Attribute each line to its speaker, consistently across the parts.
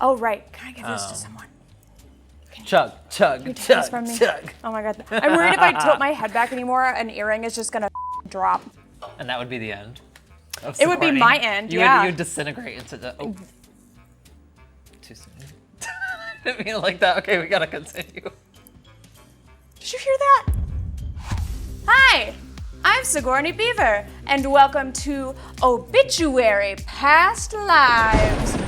Speaker 1: Oh, right. Can I give this to someone?
Speaker 2: Chug, chug,
Speaker 1: Take
Speaker 2: chug,
Speaker 1: this from me?
Speaker 2: chug.
Speaker 1: Oh my God. I'm worried if I tilt my head back anymore, an earring is just gonna drop.
Speaker 2: And that would be the end.
Speaker 1: It would be my end,
Speaker 2: You
Speaker 1: yeah.
Speaker 2: would disintegrate into the, oh. Too soon. Didn't mean it like that. Okay, we gotta continue.
Speaker 1: Did you hear that? Hi, I'm Sigourney Beaver, and welcome to Obituary Past Lives.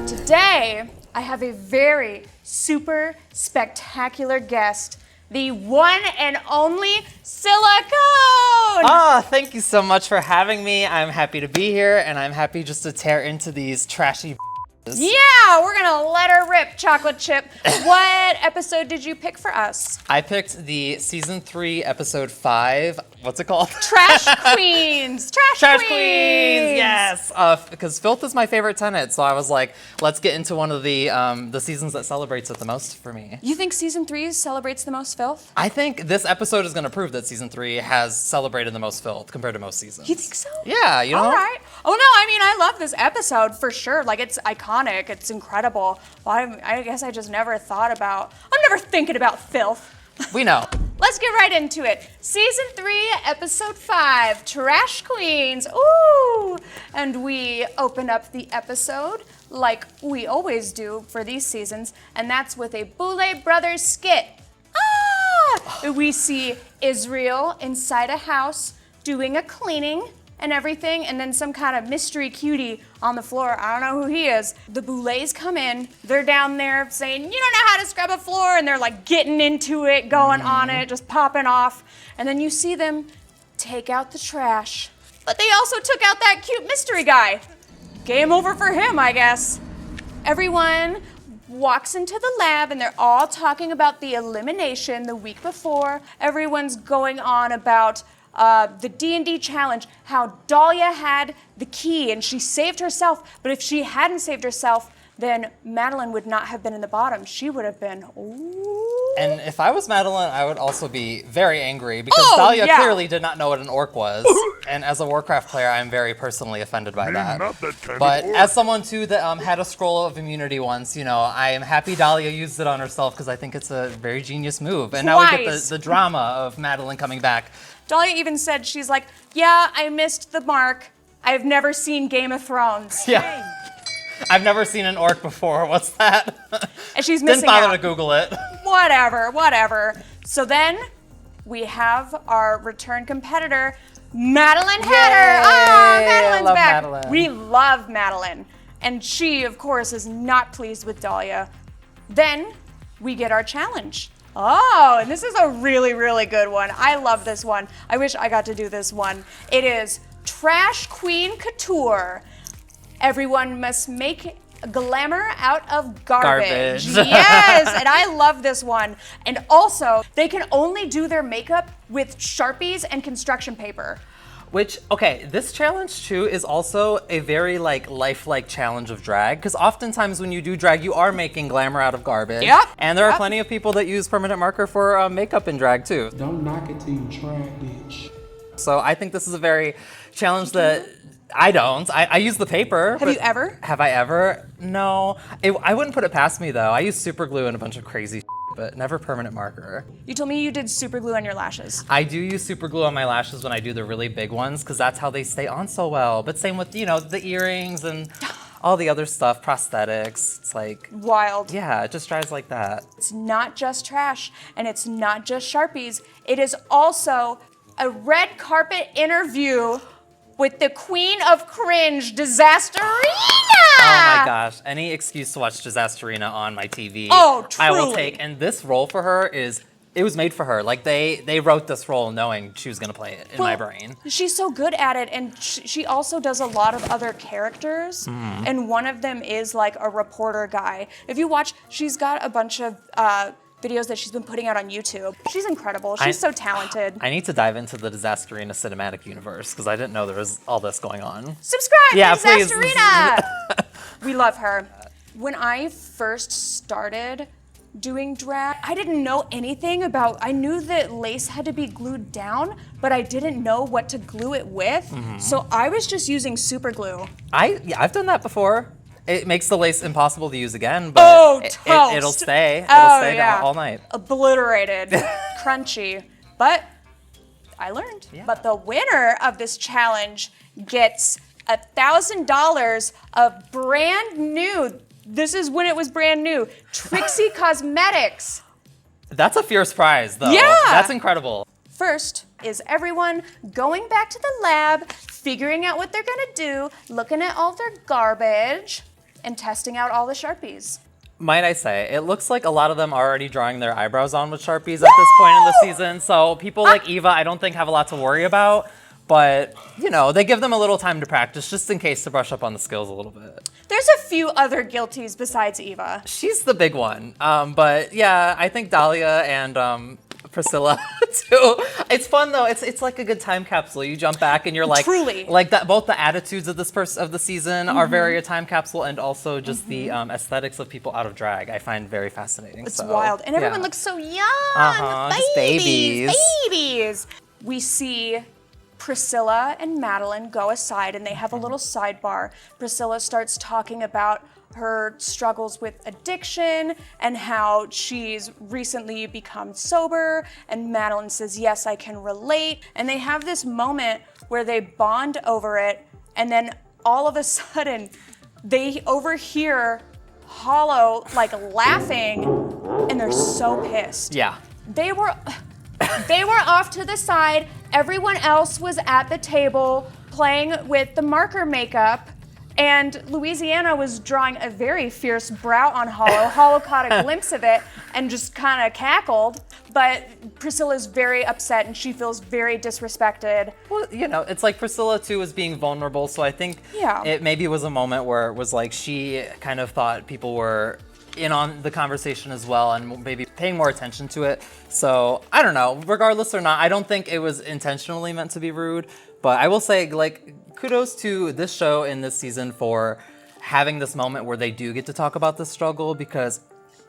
Speaker 1: Today, I have a very super spectacular guest, the one and only Scylla Kone!
Speaker 2: Ah, thank you so much for having me. I'm happy to be here, and I'm happy just to tear into these trashy
Speaker 1: Yeah, we're gonna let her rip, Chocolate Chip. What episode did you pick for us?
Speaker 2: I picked the season 3, episode 5. What's it called?
Speaker 1: Trash Queens! Trash Queens!
Speaker 2: Yes! Because filth is my favorite tenet, so I was like, let's get into one of the seasons that celebrates it the most for me.
Speaker 1: You think season 3 celebrates the most filth?
Speaker 2: I think this episode is going to prove that season 3 has celebrated the most filth compared to most seasons.
Speaker 1: You think so?
Speaker 2: Yeah, you know?
Speaker 1: All right. Oh no, I mean, I love this episode for sure. Like, it's iconic, it's incredible. Well, I guess I just never thought about, I'm never thinking about filth.
Speaker 2: We know.
Speaker 1: Let's get right into it. Season 3, episode 5, Trash Queens. Ooh! And we open up the episode like we always do for these seasons, and that's with a Boulet Brothers skit. Ah! We see Israel inside a house doing a cleaning and everything, and then some kind of mystery cutie on the floor. I don't know who he is. The Boulets come in, they're down there saying, you don't know how to scrub a floor, and they're like getting into it, going on it, just popping off. And then you see them take out the trash. But they also took out that cute mystery guy. Game over for him, I guess. Everyone walks into the lab and they're all talking about the elimination the week before. Everyone's going on about the D&D challenge, how Dahlia had the key and she saved herself, but if she hadn't saved herself, then Madeline would not have been in the bottom. She would have been, ooh.
Speaker 2: And if I was Madeline, I would also be very angry because Dahlia clearly did not know what an orc was. And as a Warcraft player, I'm very personally offended by that. But as someone too that had a scroll of immunity once, you know, I am happy Dahlia used it on herself because I think it's a very genius move. And now we get the drama of Madeline coming back.
Speaker 1: Dahlia even said, she's like, yeah, I missed the mark. I've never seen Game of Thrones.
Speaker 2: Yeah. I've never seen an orc before. What's that?
Speaker 1: And she's missing
Speaker 2: Didn't bother
Speaker 1: out.
Speaker 2: to Google it.
Speaker 1: Whatever. So then we have our return competitor, Madeline Hatter. Oh, Madeline's
Speaker 2: love
Speaker 1: back.
Speaker 2: Madeline.
Speaker 1: We love Madeline. And she, of course, is not pleased with Dahlia. Then we get our challenge. Oh, and this is a really, really good one. I love this one. I wish I got to do this one. It is Trash Queen Couture. Everyone must make glamour out of garbage. Yes, and I love this one. And also, they can only do their makeup with Sharpies and construction paper.
Speaker 2: Which, okay, this challenge too is also a very lifelike challenge of drag, because oftentimes when you do drag, you are making glamour out of garbage.
Speaker 1: Yep.
Speaker 2: And there are plenty of people that use permanent marker for makeup in drag too.
Speaker 3: Don't knock it till you try it, bitch.
Speaker 2: So I think this is a very challenge that I don't. I use the paper.
Speaker 1: Have you ever?
Speaker 2: Have I ever? No. I wouldn't put it past me though. I use super glue and a bunch of crazy but never permanent marker.
Speaker 1: You told me you did super glue on your lashes.
Speaker 2: I do use super glue on my lashes when I do the really big ones because that's how they stay on so well. But same with, you know, the earrings and all the other stuff, prosthetics. It's like
Speaker 1: wild.
Speaker 2: Yeah, it just drives like that.
Speaker 1: It's not just trash and it's not just Sharpies. It is also a red carpet interview with the Queen of Cringe, Disasterina!
Speaker 2: Oh my gosh, any excuse to watch Disasterina on my TV,
Speaker 1: oh, truly.
Speaker 2: I will take. And this role for her it was made for her. Like they wrote this role knowing she was gonna play it in my brain.
Speaker 1: She's so good at it, and she also does a lot of other characters, and one of them is like a reporter guy. If you watch, she's got a bunch of videos that she's been putting out on YouTube. She's incredible. She's so talented.
Speaker 2: I need to dive into the Disasterina cinematic universe because I didn't know there was all this going on.
Speaker 1: Subscribe to
Speaker 2: please.
Speaker 1: Disasterina! We love her. When I first started doing drag. I didn't know anything about, I knew that lace had to be glued down, but I didn't know what to glue it with. So I was just using super glue.
Speaker 2: I've done that before. It makes the lace impossible to use again, but it'll stay. It'll stay all night.
Speaker 1: Obliterated, crunchy, but I learned.
Speaker 2: Yeah.
Speaker 1: But the winner of this challenge gets $1,000 of brand new, this is when it was brand new, Trixie Cosmetics.
Speaker 2: That's a fierce prize, though.
Speaker 1: Yeah.
Speaker 2: That's incredible.
Speaker 1: First is everyone going back to the lab, figuring out what they're gonna do, looking at all their garbage, and testing out all the Sharpies.
Speaker 2: Might I say, it looks like a lot of them are already drawing their eyebrows on with Sharpies at this point in the season. So people like Eva, I don't think have a lot to worry about. But, you know, they give them a little time to practice just in case to brush up on the skills a little bit.
Speaker 1: There's a few other guilties besides Eva.
Speaker 2: She's the big one. But yeah, I think Dahlia and Priscilla too. It's fun though. It's like a good time capsule. You jump back and you're like,
Speaker 1: truly,
Speaker 2: like that. Both the attitudes of of the season are very a time capsule, and also just the aesthetics of people out of drag. I find very fascinating.
Speaker 1: It's wild, and everyone looks so young.
Speaker 2: Just babies.
Speaker 1: Babies. We see Priscilla and Madeline go aside, and they have a little sidebar. Priscilla starts talking about her struggles with addiction and how she's recently become sober, and Madeline says, yes, I can relate. And they have this moment where they bond over it, and then all of a sudden they overhear Hollow like laughing, and they're so pissed.
Speaker 2: Yeah.
Speaker 1: They were off to the side. Everyone else was at the table playing with the marker makeup, and Louisiana was drawing a very fierce brow on Hollow. Hollow caught a glimpse of it and just kind of cackled, but Priscilla's very upset and she feels very disrespected.
Speaker 2: Well, you know, it's like Priscilla too was being vulnerable, so I think it maybe was a moment where it was like she kind of thought people were in on the conversation as well and maybe paying more attention to it. So I don't know, regardless or not, I don't think it was intentionally meant to be rude, but I will say, like, kudos to this show in this season for having this moment where they do get to talk about the struggle, because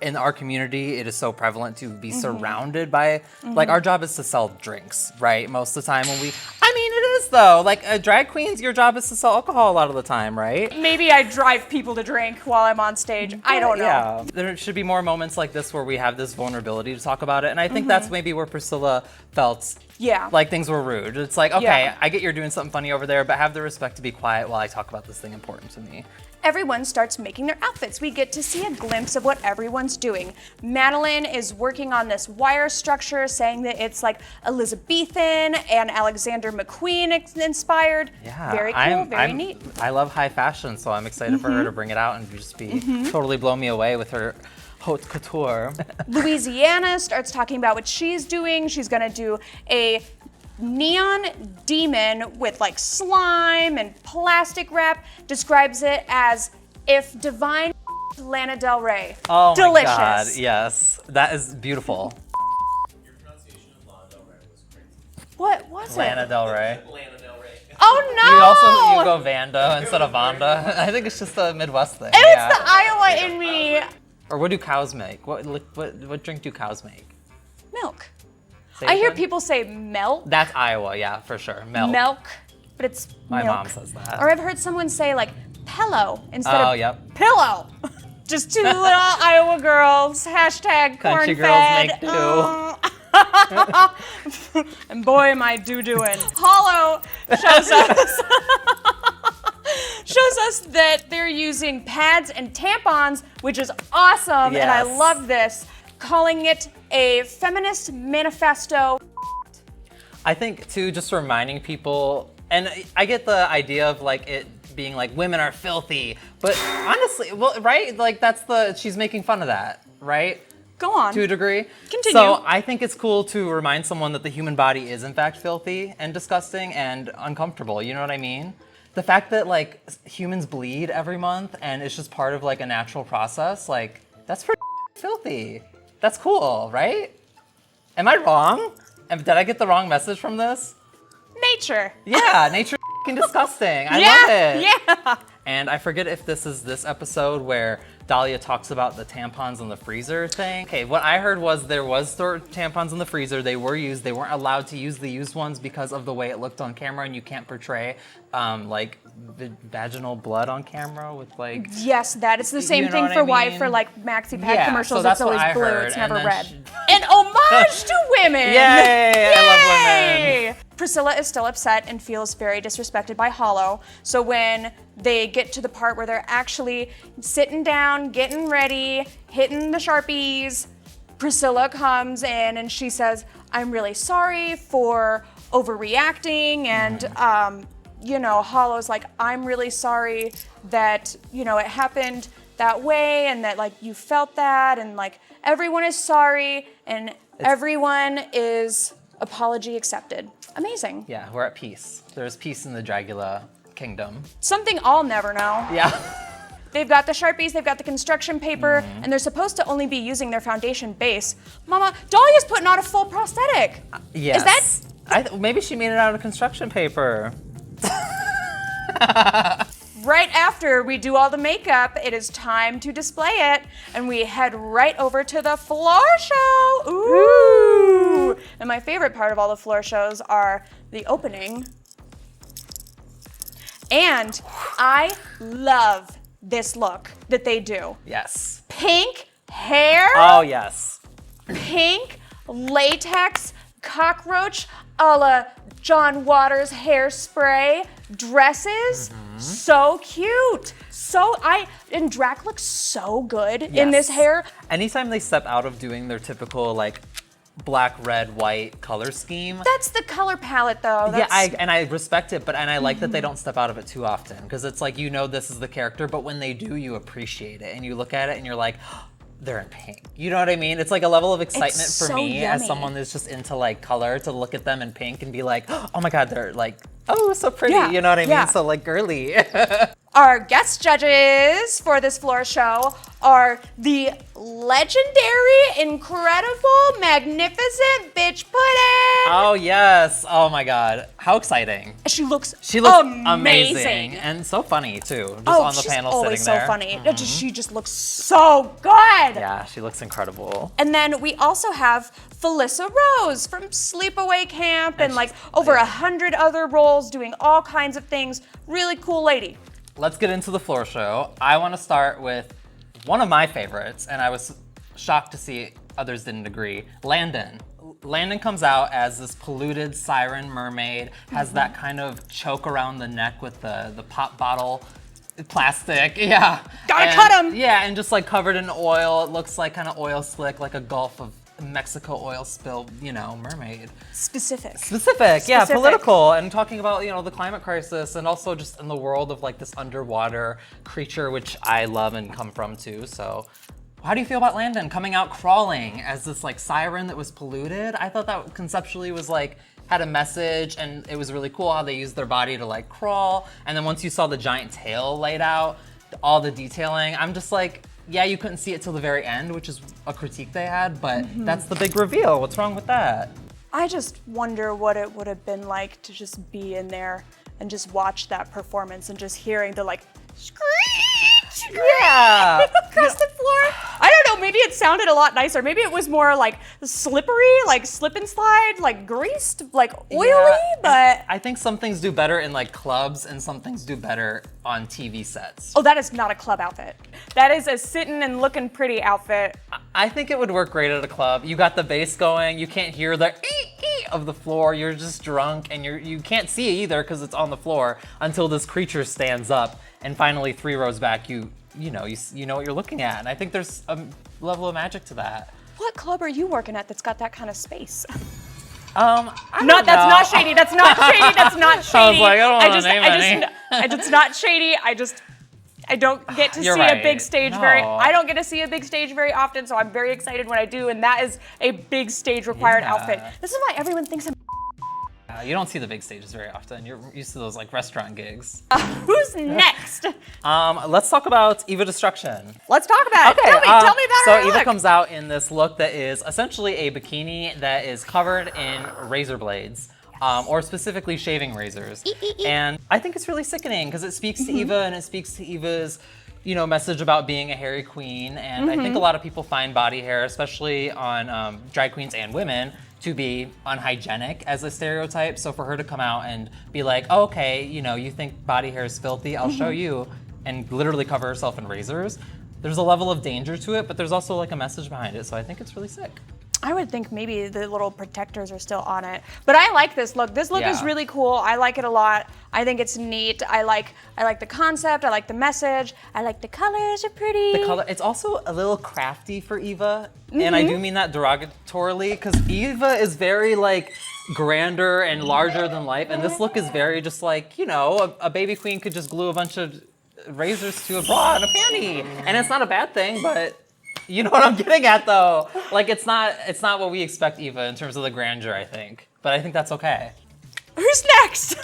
Speaker 2: in our community, it is so prevalent to be surrounded by, like, our job is to sell drinks, right? Most of the time when I mean, it is though. Like, drag queens, your job is to sell alcohol a lot of the time, right?
Speaker 1: Maybe I drive people to drink while I'm on stage. I don't know.
Speaker 2: Yeah, there should be more moments like this where we have this vulnerability to talk about it. And I think that's maybe where Priscilla felt like things were rude. It's like, okay, I get you're doing something funny over there, but have the respect to be quiet while I talk about this thing important to me.
Speaker 1: Everyone starts making their outfits. We get to see a glimpse of what everyone's doing. Madeline is working on this wire structure, saying that it's like Elizabethan and Alexander McQueen inspired.
Speaker 2: Yeah,
Speaker 1: very cool, very neat.
Speaker 2: I love high fashion, so I'm excited for her to bring it out and just be totally blow me away with her haute couture.
Speaker 1: Louisiana starts talking about what she's doing. She's gonna do a neon demon with like slime and plastic wrap, describes it as if divine Lana Del Rey.
Speaker 2: Oh
Speaker 1: delicious.
Speaker 2: My God, yes. That is beautiful.
Speaker 4: Your pronunciation of Lana Del Rey was crazy.
Speaker 1: What was
Speaker 2: Lana Del Rey.
Speaker 4: Lana Del Rey.
Speaker 1: Oh no!
Speaker 2: You go Vanda instead of Vonda. I think it's just a Midwest thing.
Speaker 1: It's the Iowa in me.
Speaker 2: Or what do cows make? What drink do cows make?
Speaker 1: Milk.
Speaker 2: Say
Speaker 1: I hear
Speaker 2: again?
Speaker 1: people say milk.
Speaker 2: That's Iowa, yeah, for sure. Milk.
Speaker 1: But it's
Speaker 2: My
Speaker 1: milk.
Speaker 2: mom says that.
Speaker 1: Or I've heard someone say like pillow instead of
Speaker 2: yep.
Speaker 1: pillow. Just two little Iowa girls. Hashtag
Speaker 2: Country
Speaker 1: corn-fed.
Speaker 2: girls make do.
Speaker 1: And boy, am I doing. Hollow shows us that they're using pads and tampons, which is awesome, and I
Speaker 2: Yes.
Speaker 1: love this. Calling it a feminist manifesto.
Speaker 2: I think too, just reminding people, and I get the idea of like it being like women are filthy, but honestly, well, right? Like she's making fun of that, right?
Speaker 1: Go on.
Speaker 2: To a degree.
Speaker 1: Continue.
Speaker 2: So I think it's cool to remind someone that the human body is in fact filthy and disgusting and uncomfortable. You know what I mean? The fact that like humans bleed every month and it's just part of like a natural process, like that's pretty filthy. That's cool, right? Am I wrong? Did I get the wrong message from this?
Speaker 1: Nature.
Speaker 2: Yeah, nature f***ing disgusting. I love it.
Speaker 1: Yeah.
Speaker 2: And I forget if this is this episode where Dahlia talks about the tampons in the freezer thing. Okay, what I heard was there was tampons in the freezer. They were used. They weren't allowed to use the used ones because of the way it looked on camera, and you can't portray like vaginal blood on camera with like.
Speaker 1: Yes, that is the same
Speaker 2: You know
Speaker 1: thing
Speaker 2: what
Speaker 1: for
Speaker 2: I
Speaker 1: why
Speaker 2: mean?
Speaker 1: for like maxi pad
Speaker 2: Yeah,
Speaker 1: commercials.
Speaker 2: so that's
Speaker 1: it's always
Speaker 2: what I
Speaker 1: blue.
Speaker 2: heard,
Speaker 1: It's
Speaker 2: and
Speaker 1: never
Speaker 2: then
Speaker 1: red. An homage to women.
Speaker 2: Yay! I love women.
Speaker 1: Priscilla is still upset and feels very disrespected by Hollow. So when they get to the part where they're actually sitting down, getting ready, hitting the Sharpies, Priscilla comes in and she says, I'm really sorry for overreacting. And, you know, Hollow's like, I'm really sorry that, you know, it happened that way and that, like, you felt that. And, like, everyone is sorry and everyone is apology accepted. Amazing.
Speaker 2: Yeah, we're at peace. There's peace in the Dragula kingdom.
Speaker 1: Something I'll never know.
Speaker 2: Yeah.
Speaker 1: They've got the Sharpies, they've got the construction paper, and they're supposed to only be using their foundation base. Mama, Dahlia's putting on a full prosthetic.
Speaker 2: Yes. Is that? Maybe she made it out of construction paper.
Speaker 1: Right after we do all the makeup, it is time to display it, and we head right over to the floor show. Ooh! And my favorite part of all the floor shows are the opening. And I love this look that they do.
Speaker 2: Yes.
Speaker 1: Pink hair.
Speaker 2: Oh, yes.
Speaker 1: Pink latex cockroach a la John Waters hairspray dresses. So cute. And Drac looks so good in this hair.
Speaker 2: Anytime they step out of doing their typical like black, red, white color scheme.
Speaker 1: That's the color palette though.
Speaker 2: Yeah, I respect it, but I like that they don't step out of it too often because it's like, you know, this is the character, but when they do, you appreciate it and you look at it and you're like, oh, they're in pink. You know what I mean? It's like a level of excitement for
Speaker 1: so
Speaker 2: me
Speaker 1: yummy.
Speaker 2: as someone that's just into like color to look at them in pink and be like, oh my God, they're like, oh, so pretty.
Speaker 1: Yeah,
Speaker 2: You know what I mean?
Speaker 1: yeah.
Speaker 2: So like girly.
Speaker 1: Our guest judges for this floor show are the legendary, incredible, magnificent Bitch Pudding.
Speaker 2: Oh yes. Oh my God. How exciting.
Speaker 1: She looks
Speaker 2: amazing and so funny too. Just on the
Speaker 1: she's
Speaker 2: panel
Speaker 1: always
Speaker 2: sitting there.
Speaker 1: so funny. She just looks so good.
Speaker 2: Yeah, she looks incredible.
Speaker 1: And then we also have Felissa Rose from Sleepaway Camp and like over 100 other roles doing all kinds of things. Really cool lady.
Speaker 2: Let's get into the floor show. I want to start with one of my favorites, and I was shocked to see others didn't agree. Landon. Landon comes out as this polluted siren mermaid, has that kind of choke around the neck with the pop bottle plastic. Yeah.
Speaker 1: Gotta cut him.
Speaker 2: Yeah, and just like covered in oil. It looks like kind of oil slick, like a Gulf of Mexico oil spill, you know, mermaid.
Speaker 1: Specific,
Speaker 2: yeah, political, and talking about, you know, the climate crisis, and also just in the world of like this underwater creature, which I love and come from too. So, how do you feel about Landon coming out crawling as this like siren that was polluted? I thought that conceptually was like, had a message, and it was really cool how they used their body to like crawl. And then once you saw the giant tail laid out, all the detailing, I'm just like, yeah, you couldn't see it till the very end, which is a critique they had, but that's the big reveal. What's wrong with that?
Speaker 1: I just wonder what it would have been like to just be in there and just watch that performance and just hearing the like screech across the floor. I don't know, maybe it sounded a lot nicer. Maybe it was more like slippery, like slip and slide, like greased, like oily, but
Speaker 2: I think some things do better in like clubs and some things do better on TV sets.
Speaker 1: oh, that is not a club outfit. That is a sitting and looking pretty outfit.
Speaker 2: I think it would work great at a club. You got the bass going, you can't hear the of the floor, you're just drunk, and you can't see it either because it's on the floor until this creature stands up, and finally 3 rows back you know what you're looking at. And I think there's a level of magic to that.
Speaker 1: What club are you working at that's got that kind of space?
Speaker 2: That's
Speaker 1: That's not shady. That's not shady. That's not shady.
Speaker 2: I was like, I don't want to name any.
Speaker 1: It's not shady. I don't get to
Speaker 2: You're
Speaker 1: see
Speaker 2: right.
Speaker 1: a big stage I don't get to see a big stage very often, so I'm very excited when I do, and that is a big stage required outfit. This is why everyone thinks I'm
Speaker 2: You don't see the big stages very often. You're used to those like restaurant gigs.
Speaker 1: Who's next?
Speaker 2: Let's talk about Eva Destruction.
Speaker 1: Let's talk about it. Tell me about
Speaker 2: So
Speaker 1: her
Speaker 2: Eva
Speaker 1: look.
Speaker 2: comes out in this look that is essentially a bikini that is covered in razor blades. or specifically shaving razors. And I think it's really sickening because it speaks to Eva and it speaks to Eva's message about being a hairy queen. And I think a lot of people find body hair, especially on drag queens and women, to be unhygienic as a stereotype. So for her to come out and be like, oh, okay, you think body hair is filthy, I'll show you, and literally cover herself in razors, there's a level of danger to it, but there's also like a message behind it. So I think it's really sick.
Speaker 1: I would think maybe the little protectors are still on it. But I like this look. This look is really cool. I like it a lot. I think it's neat. I like the concept. I like the message. I like the colors are pretty.
Speaker 2: The color, it's also a little crafty for Eva. And I do mean that derogatorily because Eva is very like grander and larger than life. And this look is very just like, a baby queen could just glue a bunch of razors to a bra and a panty. And it's not a bad thing, but you know what I'm getting at though. Like it's not what we expect Eva in terms of the grandeur, I think. But I think that's okay.
Speaker 1: Who's next?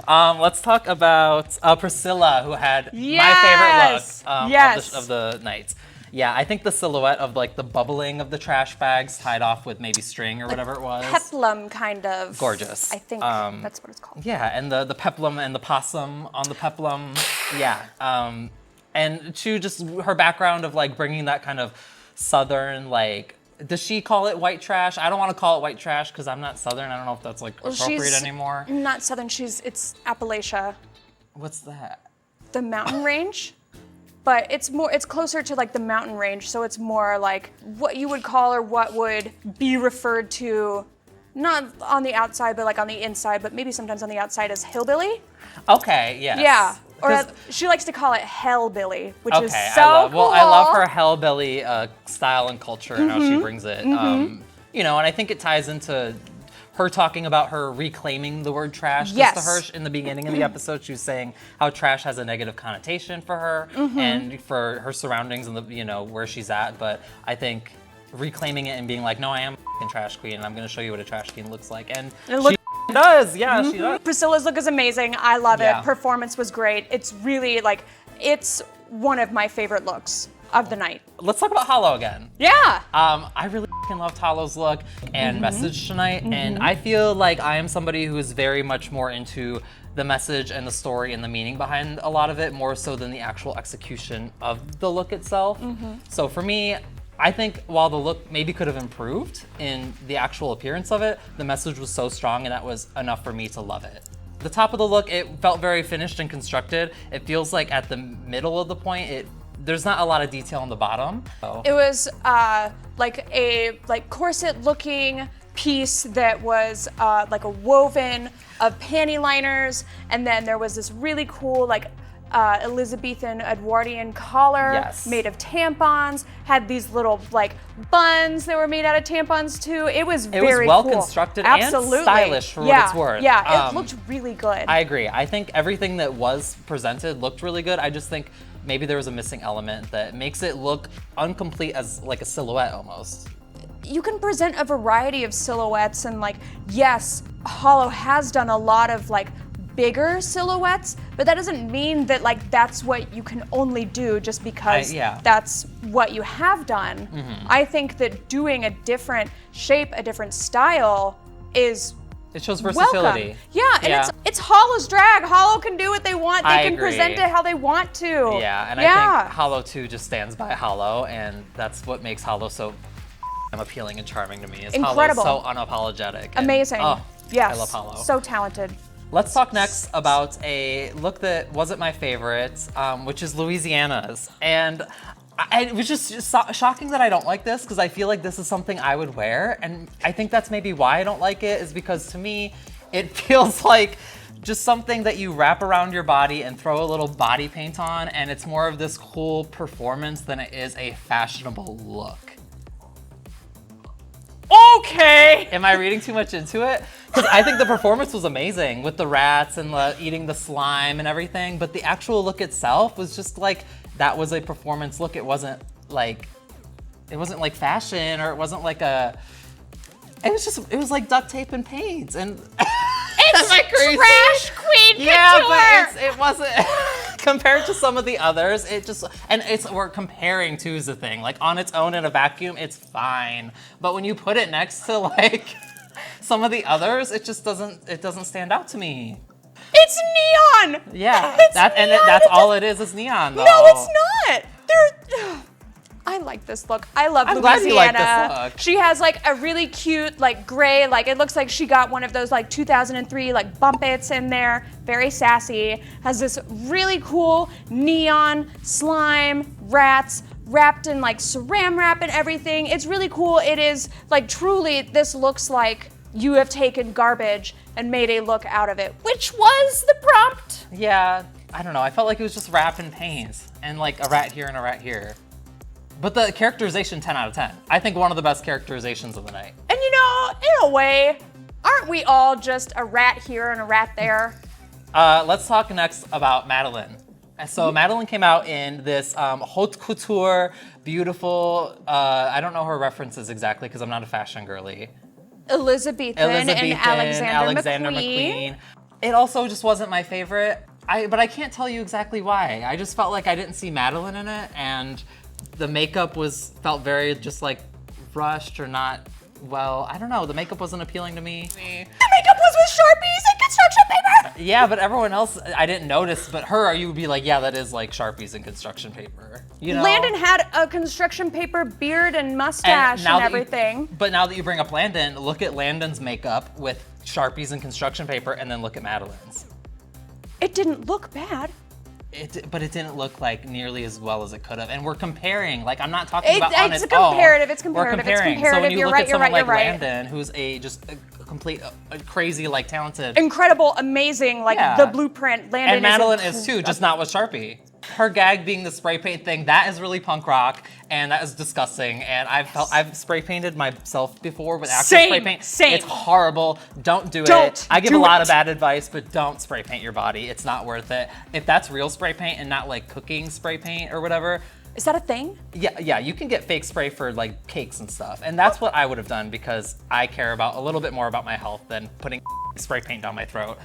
Speaker 2: Let's talk about Priscilla, who had my favorite look of the night. Yeah, I think the silhouette of like the bubbling of the trash bags tied off with maybe string or whatever it was.
Speaker 1: Peplum kind of.
Speaker 2: Gorgeous.
Speaker 1: I think that's what it's called.
Speaker 2: Yeah, and the peplum and the possum on the peplum. Yeah. And to just her background of like bringing that kind of southern like, does she call it white trash? I don't want to call it white trash because I'm not southern. I don't know if that's like appropriate anymore.
Speaker 1: Not southern. It's Appalachia.
Speaker 2: What's that?
Speaker 1: The mountain range. But it's closer to like the mountain range, so it's more like what you would call or what would be referred to, not on the outside, but like on the inside, but maybe sometimes on the outside as hillbilly.
Speaker 2: Okay, yes.
Speaker 1: Yeah, or she likes to call it hellbilly, which is so cool.
Speaker 2: Well, I love her hellbilly style and culture and how she brings it. And I think it ties into her talking about her reclaiming the word trash.
Speaker 1: Yes.
Speaker 2: Just to her in the beginning of the episode, she was saying how trash has a negative connotation for her and for her surroundings and the where she's at. But I think reclaiming it and being like, no, I am a trash queen, and I'm going to show you what a trash queen looks like. And she does. Yeah, she does.
Speaker 1: Priscilla's look is amazing. I love it. Performance was great. It's really like, it's one of my favorite looks of the night.
Speaker 2: Let's talk about Hollow again.
Speaker 1: Yeah.
Speaker 2: I really loved Hollow's look and message tonight, and I feel like I am somebody who is very much more into the message and the story and the meaning behind a lot of it, more so than the actual execution of the look itself. So for me, I think while the look maybe could have improved in the actual appearance of it, the message was so strong and that was enough for me to love it. The top of the look, it felt very finished and constructed. It feels like at the middle of the point, there's not a lot of detail on the bottom. So.
Speaker 1: It was like a corset-looking piece that was like a woven of panty liners, and then there was this really cool like Elizabethan Edwardian collar made of tampons. Had these little like buns that were made out of tampons too. It was very
Speaker 2: well
Speaker 1: cool.
Speaker 2: constructed
Speaker 1: and
Speaker 2: stylish for what it's worth.
Speaker 1: Yeah, it looked really good.
Speaker 2: I agree. I think everything that was presented looked really good. I just think maybe there was a missing element that makes it look incomplete as like a silhouette almost.
Speaker 1: You can present a variety of silhouettes, and like, yes, Hollow has done a lot of like bigger silhouettes, but that doesn't mean that like that's what you can only do just because that's what you have done. I think that doing a different shape, a different style is
Speaker 2: it shows versatility.
Speaker 1: Welcome. And it's Hollow's drag. Hollow can do what they want. They can present it how they want to.
Speaker 2: Yeah, and I think Hollow 2 just stands by Hollow, and that's what makes Hollow so appealing and charming to me. Is
Speaker 1: incredible.
Speaker 2: Hollow's so unapologetic.
Speaker 1: Amazing. Yes.
Speaker 2: I love Hollow.
Speaker 1: So talented.
Speaker 2: Let's talk next about a look that wasn't my favorite, which is Louisiana's. And it was just shocking that I don't like this because I feel like this is something I would wear. And I think that's maybe why I don't like it, is because to me, it feels like just something that you wrap around your body and throw a little body paint on. And it's more of this cool performance than it is a fashionable look.
Speaker 1: Okay.
Speaker 2: Am I reading too much into it? Because I think the performance was amazing with the rats and eating the slime and everything, but the actual look itself was just like, that was a performance look. It wasn't like fashion, or it wasn't like it was like duct tape and paint and
Speaker 1: it's trash queen couture.
Speaker 2: Yeah, but it wasn't compared to some of the others. We're comparing to is the thing. Like on its own in a vacuum, it's fine. But when you put it next to like some of the others, it just doesn't stand out to me.
Speaker 1: It's neon.
Speaker 2: Yeah,
Speaker 1: It's
Speaker 2: that's
Speaker 1: neon.
Speaker 2: all it is neon though.
Speaker 1: No, it's not. I like this look. I love
Speaker 2: I'm
Speaker 1: Louisiana.
Speaker 2: glad you like this look.
Speaker 1: She has like a really cute like gray, like it looks like she got one of those like 2003 like bumpets in there. Very sassy. Has this really cool neon slime rats wrapped in like saran wrap and everything. It's really cool. It is like truly, this looks like you have taken garbage and made a look out of it, which was the prompt.
Speaker 2: Yeah, I don't know. I felt like it was just wrapped in paint and like a rat here and a rat here. But the characterization, 10 out of 10. I think one of the best characterizations of the night.
Speaker 1: And you know, in a way, aren't we all just a rat here and a rat there?
Speaker 2: Let's talk next about Madeline. So Madeline came out in this haute couture, beautiful, I don't know her references exactly because I'm not a fashion girly.
Speaker 1: Elizabethan and Alexander McQueen.
Speaker 2: It also just wasn't my favorite. But I can't tell you exactly why. I just felt like I didn't see Madeline in it, and the makeup felt very just like rushed or not well. I don't know. The makeup wasn't appealing to me.
Speaker 1: The makeup was with Sharpies and construction paper.
Speaker 2: Yeah, but everyone else I didn't notice. But her, you would be like, yeah, that is like Sharpies and construction paper. You know?
Speaker 1: Landon had a construction paper beard and mustache and everything.
Speaker 2: But now that you bring up Landon, look at Landon's makeup with Sharpies and construction paper, and then look at Madeline's.
Speaker 1: It didn't look bad.
Speaker 2: But it didn't look like nearly as well as it could have. And we're comparing, like I'm not talking about on its
Speaker 1: It's comparative.
Speaker 2: own.
Speaker 1: It's comparative.
Speaker 2: We're comparing.
Speaker 1: It's comparative.
Speaker 2: So when you
Speaker 1: You're
Speaker 2: look
Speaker 1: right.
Speaker 2: at
Speaker 1: You're
Speaker 2: someone
Speaker 1: right.
Speaker 2: like
Speaker 1: You're right.
Speaker 2: Landon, who's just a complete, crazy, like talented,
Speaker 1: Incredible, amazing, like the blueprint. Landon
Speaker 2: and Madeline
Speaker 1: is
Speaker 2: is too, just not with Sharpie. Her gag being the spray paint thing, that is really punk rock, and that is disgusting. And I've spray painted myself before with actual spray paint.
Speaker 1: Same.
Speaker 2: It's horrible. Don't do
Speaker 1: Don't
Speaker 2: it. I give
Speaker 1: do
Speaker 2: a lot
Speaker 1: it.
Speaker 2: of bad advice, but don't spray paint your body. It's not worth it. If that's real spray paint and not like cooking spray paint or whatever.
Speaker 1: Is that a thing?
Speaker 2: Yeah, you can get fake spray for like cakes and stuff. And that's what I would have done because I care about a little bit more about my health than putting spray paint down my throat.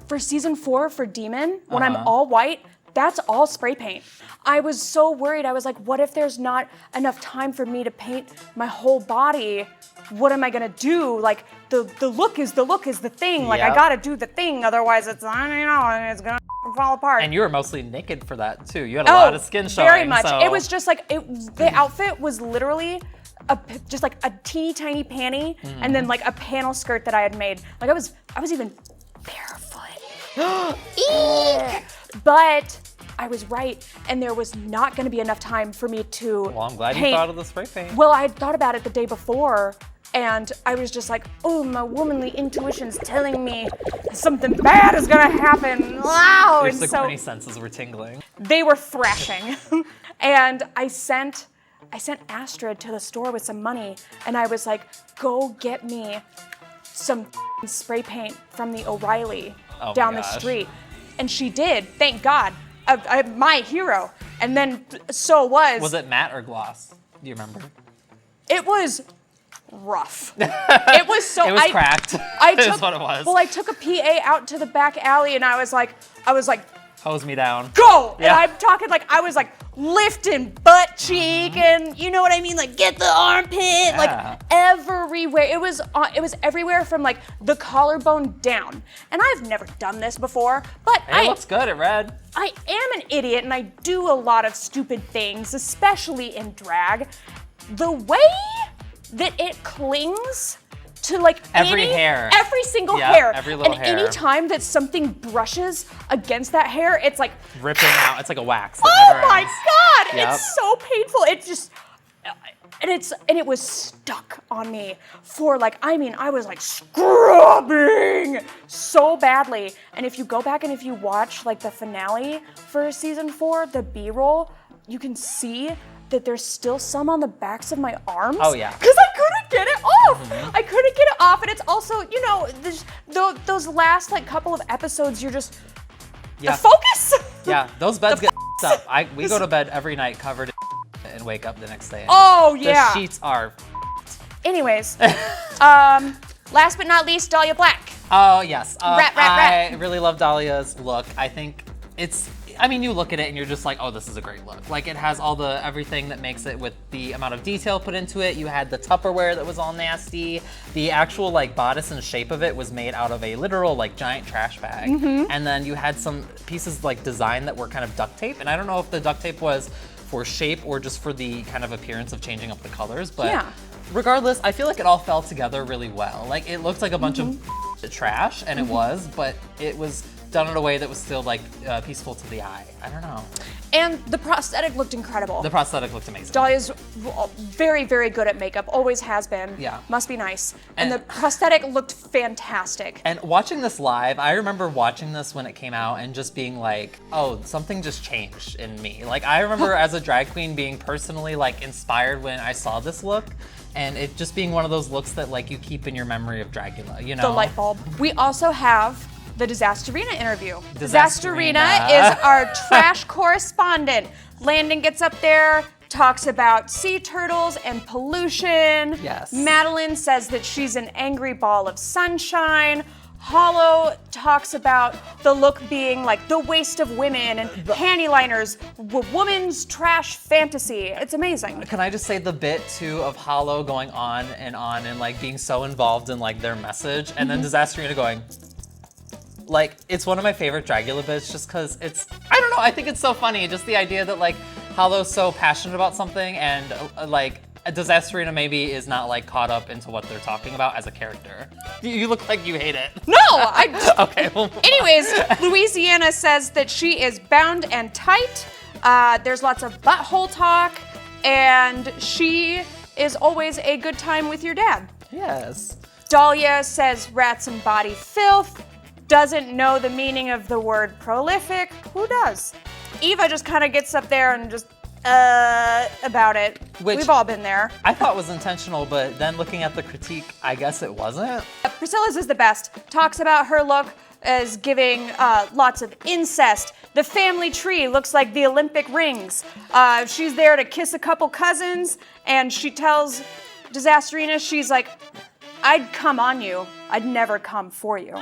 Speaker 1: For season 4 for Demon, when I'm all white, that's all spray paint. I was so worried. I was like, what if there's not enough time for me to paint my whole body? What am I gonna do? Like the look is the thing. Like I gotta do the thing, otherwise it's it's gonna fall apart.
Speaker 2: And you were mostly naked for that too. You had a lot of skin showing.
Speaker 1: Very much.
Speaker 2: So.
Speaker 1: It was just like the outfit was literally just like a teeny tiny panty and then like a panel skirt that I had made. Like I was even barefoot. Eek! But I was right, and there was not going to be enough time for me to
Speaker 2: Well, I'm glad
Speaker 1: paint.
Speaker 2: you thought of the spray paint.
Speaker 1: Well, I had thought about it the day before, and I was just like, oh, my womanly intuition's telling me something bad is going to happen. Wow!
Speaker 2: Your
Speaker 1: And so
Speaker 2: Sigourney senses were tingling.
Speaker 1: they were thrashing. And I sent Astrid to the store with some money, and I was like, go get me some spray paint from the O'Reilly down the street. And she did, thank God. My hero. And then so was.
Speaker 2: Was it matte or gloss? Do you remember?
Speaker 1: It was rough. It was so.
Speaker 2: It was cracked. Is what it was.
Speaker 1: Well, I took a PA out to the back alley, and I was like,
Speaker 2: hose me down.
Speaker 1: go!
Speaker 2: Yeah.
Speaker 1: And I'm talking like I was like lifting butt cheek, and you know what I mean, like get the armpit, like everywhere. It was everywhere from like the collarbone down. And I've never done this before, but
Speaker 2: It looks good. It read.
Speaker 1: I am an idiot, and I do a lot of stupid things, especially in drag. The way that it clings to like
Speaker 2: Every hair.
Speaker 1: every single
Speaker 2: Yep,
Speaker 1: hair,
Speaker 2: every little
Speaker 1: and
Speaker 2: hair.
Speaker 1: any time that something brushes against that hair, it's like
Speaker 2: Ripping out. It's like a wax. That
Speaker 1: oh
Speaker 2: never
Speaker 1: my
Speaker 2: ends.
Speaker 1: God,
Speaker 2: Yep.
Speaker 1: it's so painful. It just, and it was stuck on me for like, I mean, I was like scrubbing so badly. And if you go back and if you watch like the finale for season 4, the B-roll, you can see that there's still some on the backs of my arms.
Speaker 2: Oh, yeah.
Speaker 1: Because I couldn't get it off. I couldn't get it off. And it's also, you know, those last like couple of episodes, you're just, the focus.
Speaker 2: Yeah, those beds get up. We go to bed every night covered in and wake up the next day. And
Speaker 1: Oh, yeah.
Speaker 2: The sheets are.
Speaker 1: Anyways, last but not least, Dahlia Black.
Speaker 2: Oh, yes.
Speaker 1: Rat.
Speaker 2: I really love Dahlia's look. I think I mean, you look at it and you're just like, oh, this is a great look. Like, it has all everything that makes it with the amount of detail put into it. You had the Tupperware that was all nasty. The actual, like, bodice and shape of it was made out of a literal, like, giant trash bag. And then you had some pieces, like, designed that were kind of duct tape. And I don't know if the duct tape was for shape or just for the kind of appearance of changing up the colors. But regardless, I feel like it all fell together really well. Like, it looked like a bunch of trash, and it was, but it was done in a way that was still like peaceful to the eye. I don't know.
Speaker 1: And the prosthetic looked incredible.
Speaker 2: The prosthetic looked amazing.
Speaker 1: Dahlia's very, very good at makeup, always has been.
Speaker 2: Yeah.
Speaker 1: Must be nice. And the prosthetic looked fantastic.
Speaker 2: And watching this live, I remember watching this when it came out and just being like, oh, something just changed in me. Like, I remember as a drag queen being personally like inspired when I saw this look. And it just being one of those looks that like you keep in your memory of Dragula, you know?
Speaker 1: The light bulb. We also have the Disasterina interview.
Speaker 2: Disasterina
Speaker 1: is our trash correspondent. Landon gets up there, talks about sea turtles and pollution.
Speaker 2: Yes.
Speaker 1: Madeline says that she's an angry ball of sunshine. Hollow talks about the look being like the waste of women and panty liners, woman's trash fantasy. It's amazing.
Speaker 2: Can I just say the bit too of Hollow going on and like being so involved in like their message, and then Disasterina going, like, it's one of my favorite Dragula bits just because it's, I don't know, I think it's so funny. Just the idea that like Hollow's so passionate about something and like Disasterina maybe is not like caught up into what they're talking about as a character. You look like you hate it.
Speaker 1: No,
Speaker 2: Okay. Well,
Speaker 1: anyways, Louisiana says that she is bound and tight. There's lots of butthole talk, and she is always a good time with your dad.
Speaker 2: yes.
Speaker 1: Dahlia says rats and body filth. Doesn't know the meaning of the word prolific. Who does? Eva just kind of gets up there and just about it.
Speaker 2: Which
Speaker 1: we've all been there.
Speaker 2: I thought was intentional, but then looking at the critique, I guess it wasn't.
Speaker 1: Priscilla's is the best. Talks about her look as giving lots of incest. The family tree looks like the Olympic rings. She's there to kiss a couple cousins, and she tells Disasterina, she's like, I'd come on you. I'd never come for you.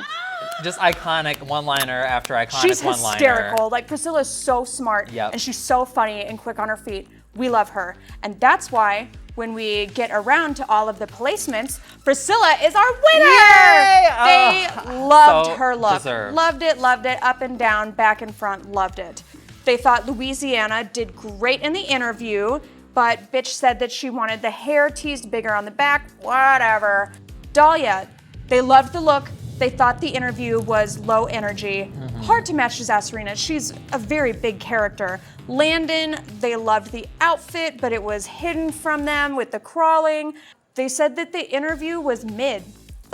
Speaker 2: Just iconic one-liner after iconic
Speaker 1: She's
Speaker 2: one-liner.
Speaker 1: hysterical. Like, Priscilla's so smart,
Speaker 2: Yep.
Speaker 1: and she's so funny and quick on her feet. We love her. And that's why when we get around to all of the placements, Priscilla is our winner!
Speaker 2: Yay!
Speaker 1: They loved
Speaker 2: so
Speaker 1: her look.
Speaker 2: deserved.
Speaker 1: Loved it, up and down, back and front, loved it. They thought Louisiana did great in the interview, but bitch said that she wanted the hair teased bigger on the back, whatever. Dahlia, they loved the look. They thought the interview was low energy. Hard to match Disasterina. She's a very big character. Landon, they loved the outfit, but it was hidden from them with the crawling. They said that the interview was mid.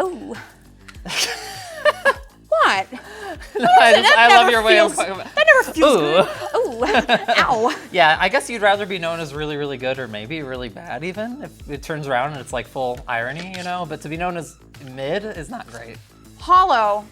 Speaker 1: Ooh. What?
Speaker 2: I love your way of
Speaker 1: That never feels good. Ooh. Ow.
Speaker 2: Yeah, I guess you'd rather be known as really, really good or maybe really bad even, if it turns around and it's like full irony, you know? But to be known as mid is not great.
Speaker 1: Hollow,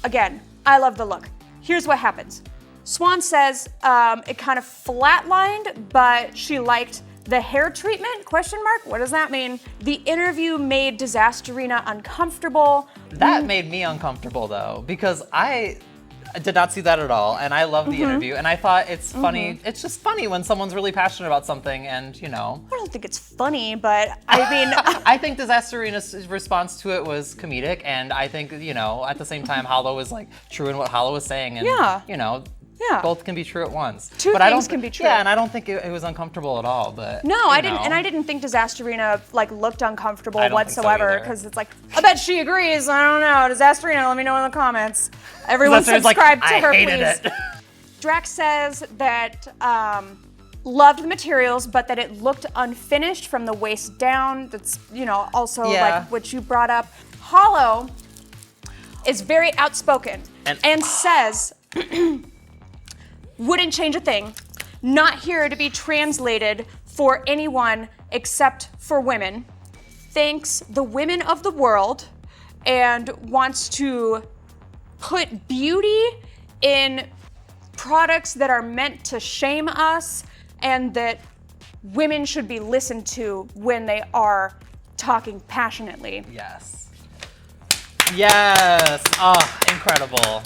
Speaker 1: again, I love the look. Here's what happens. Swan says it kind of flatlined, but she liked the hair treatment, question mark? What does that mean? The interview made Disasterina uncomfortable.
Speaker 2: That made me uncomfortable though, because I did not see that at all, and I love the interview, and I thought it's funny. It's just funny when someone's really passionate about something, and you know.
Speaker 1: I don't think it's funny, but I mean.
Speaker 2: I think Disasterina's response to it was comedic, and I think, you know, at the same time, Hollow was like true in what Hollow was saying, and you know, both can be true at once.
Speaker 1: Two things can be true.
Speaker 2: Yeah, and I don't think it was uncomfortable at all, but
Speaker 1: no, I didn't, and I didn't think Disasterina like looked uncomfortable whatsoever,
Speaker 2: so
Speaker 1: because it's like, I bet she agrees. I don't know, Disasterina, let me know in the comments. Everyone subscribe to her, please. Drax says that loved the materials, but that it looked unfinished from the waist down. That's, you know, also like what you brought up. Hollow is very outspoken and says. Wouldn't change a thing. Not here to be translated for anyone except for women. Thanks the women of the world and wants to put beauty in products that are meant to shame us, and that women should be listened to when they are talking passionately.
Speaker 2: Yes. Yes. Oh, incredible.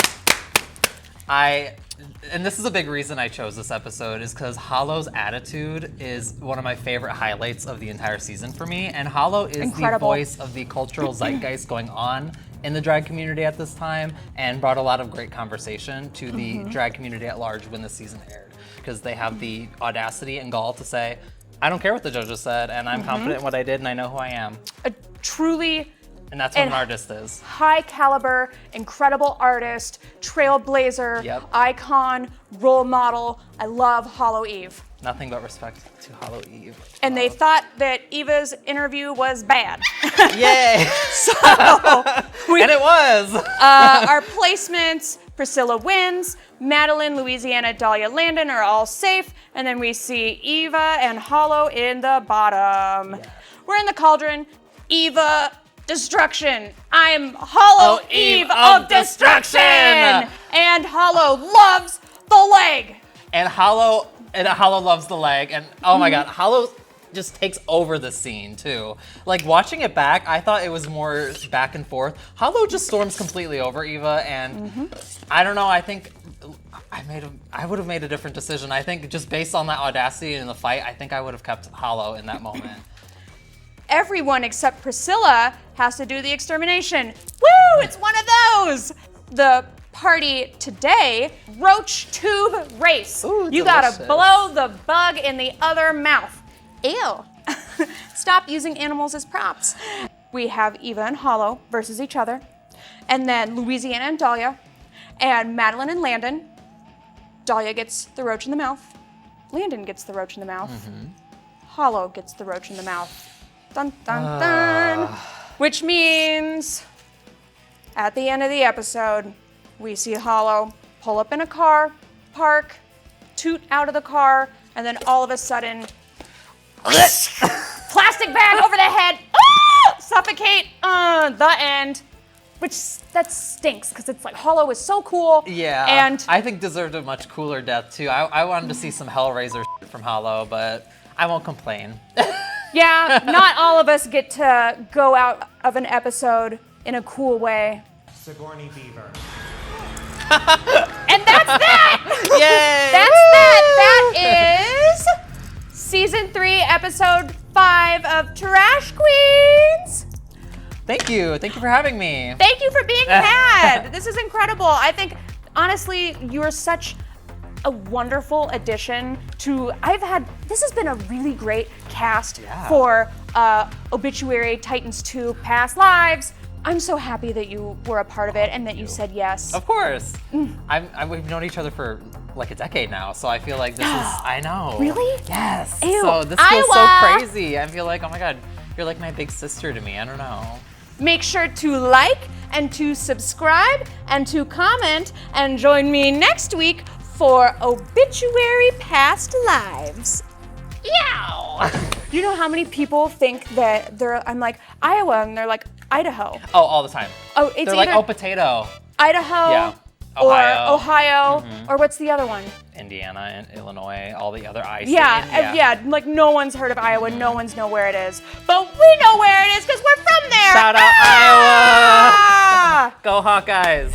Speaker 2: and this is a big reason I chose this episode, is because Hollow's attitude is one of my favorite highlights of the entire season for me. And Hollow is the voice of the cultural zeitgeist going on in the drag community at this time, and brought a lot of great conversation to the drag community at large when the season aired. Because they have the audacity and gall to say, I don't care what the judges said, and I'm confident in what I did, and I know who I am.
Speaker 1: A truly
Speaker 2: And that's what an artist is.
Speaker 1: high caliber, incredible artist, trailblazer, icon, role model. I love Hollow Eve.
Speaker 2: Nothing but respect to Hollow Eve.
Speaker 1: And they thought that Eva's interview was bad.
Speaker 2: Yay! And it was!
Speaker 1: Our placements, Priscilla wins, Madeline, Louisiana, Dahlia, Landon are all safe, and then we see Eva and Hollow in the bottom. We're in the cauldron. Eva, destruction. I'm Hollow Eve of destruction! And Hollow loves the leg.
Speaker 2: And Hollow loves the leg, and oh my god, Hollow just takes over the scene too. Like watching it back, I thought it was more back and forth. Hollow just storms completely over Eva, and I don't know, I think I would have made a different decision. I think just based on that audacity in the fight, I think I would have kept Hollow in that moment.
Speaker 1: Everyone except Priscilla has to do the extermination. Woo, it's one of those. The party today, roach tube race.
Speaker 2: Ooh,
Speaker 1: you gotta blow the bug in the other mouth. Ew. Stop using animals as props. We have Eva and Hollow versus each other, and then Louisiana and Dahlia, and Madeline and Landon. Dahlia gets the roach in the mouth. Landon gets the roach in the mouth. Hollow gets the roach in the mouth. Dun, dun, dun. Which means at the end of the episode, we see Hollow pull up in a car, park, toot out of the car, and then all of a sudden, plastic bag over the head, suffocate, the end. Which, that stinks, because it's like Hollow is so cool.
Speaker 2: Yeah,
Speaker 1: and
Speaker 2: I think deserved a much cooler death too. I wanted to see some Hellraiser shit from Hollow, but I won't complain.
Speaker 1: yeah, not all of us get to go out of an episode in a cool way.
Speaker 4: Sigourney Beaver.
Speaker 1: And that's that!
Speaker 2: Yay!
Speaker 1: That's that! That is season 3, episode 5 of Trash Queens.
Speaker 2: Thank you for having me.
Speaker 1: Thank you for being had. This is incredible. I think, honestly, you're such a wonderful addition to, this has been a really great cast for Obituary, Titans 2, Past Lives. I'm so happy that you were a part of it and that you said yes.
Speaker 2: Of course. We've known each other for like a decade now, so I feel like this is, I know.
Speaker 1: Really?
Speaker 2: Yes.
Speaker 1: Ew,
Speaker 2: so this feels so crazy. I feel like, oh my god, you're like my big sister to me. I don't know.
Speaker 1: Make sure to like and to subscribe and to comment and join me next week for Obituary Past Lives. Yow! You know how many people think that I'm like Iowa and they're like Idaho?
Speaker 2: Oh, all the time.
Speaker 1: Oh, it's
Speaker 2: they're
Speaker 1: either
Speaker 2: like, oh, potato.
Speaker 1: Idaho
Speaker 2: Yeah.
Speaker 1: or Ohio or what's the other one?
Speaker 2: Indiana and Illinois, all the other I
Speaker 1: Yeah, like no one's heard of Iowa, no one's know where it is. But we know where it is because we're from there!
Speaker 2: Shout out
Speaker 1: Ah!
Speaker 2: Iowa! Go Hawkeyes!